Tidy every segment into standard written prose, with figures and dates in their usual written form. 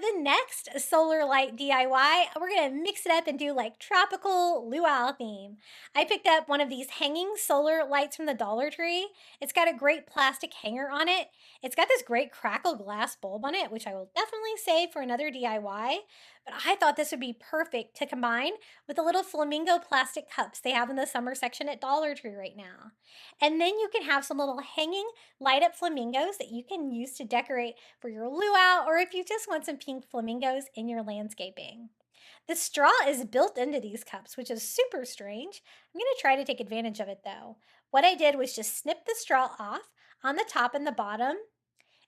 the next solar light DIY, we're gonna mix it up and do like tropical luau theme. I picked up one of these hanging solar lights from the Dollar Tree. It's got a great plastic hanger on it. It's got this great crackle glass bulb on it, which I will definitely save for another DIY. But I thought this would be perfect to combine with the little flamingo plastic cups they have in the summer section at Dollar Tree right now. And then you can have some little hanging light up flamingos that you can use to decorate for your luau, or if you just want some pink flamingos in your landscaping. The straw is built into these cups, which is super strange. I'm going to try to take advantage of it though. What I did was just snip the straw off on the top and the bottom.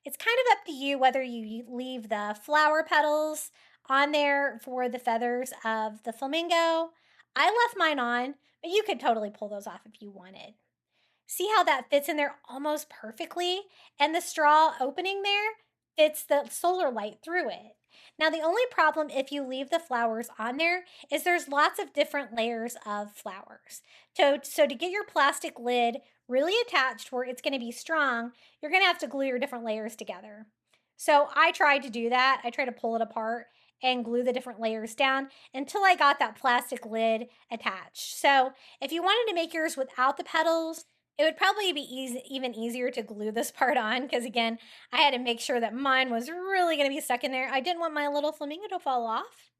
It's kind of up to you whether you leave the flower petals on there for the feathers of the flamingo. I left mine on, but you could totally pull those off if you wanted. See how that fits in there almost perfectly? And the straw opening there fits the solar light through it. Now, the only problem if you leave the flowers on there is there's lots of different layers of flowers. So to get your plastic lid really attached where it's going to be strong, you're going to have to glue your different layers together. So I tried to do that. I tried to pull it apart and glue the different layers down until I got that plastic lid attached. So if you wanted to make yours without the petals, it would probably be even easier to glue this part on because, again, I had to make sure that mine was really going to be stuck in there. I didn't want my little flamingo to fall off.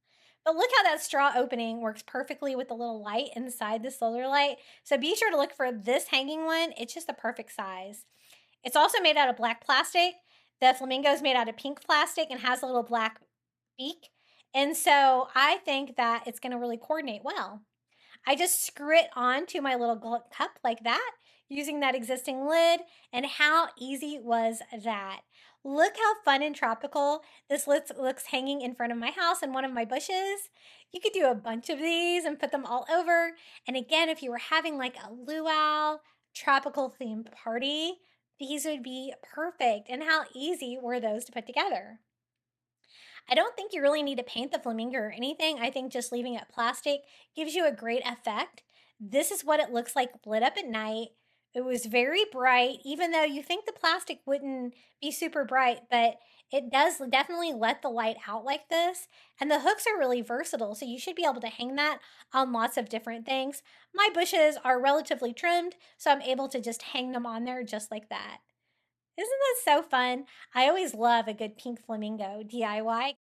But look how that straw opening works perfectly with the little light inside the solar light. So be sure to look for this hanging one. It's just the perfect size. It's also made out of black plastic. The flamingo is made out of pink plastic and has a little black beak. And so I think that it's going to really coordinate well. I just screw it onto my little cup like that using that existing lid. And how easy was that? Look how fun and tropical this looks hanging in front of my house and one of my bushes. You could do a bunch of these and put them all over. And again, if you were having like a luau tropical themed party, these would be perfect. And how easy were those to put together? I don't think you really need to paint the flamingo or anything. I think just leaving it plastic gives you a great effect. This is what it looks like lit up at night. It was very bright, even though you think the plastic wouldn't be super bright, but it does definitely let the light out like this. And the hooks are really versatile, so you should be able to hang that on lots of different things. My bushes are relatively trimmed, so I'm able to just hang them on there just like that. Isn't that so fun? I always love a good pink flamingo DIY.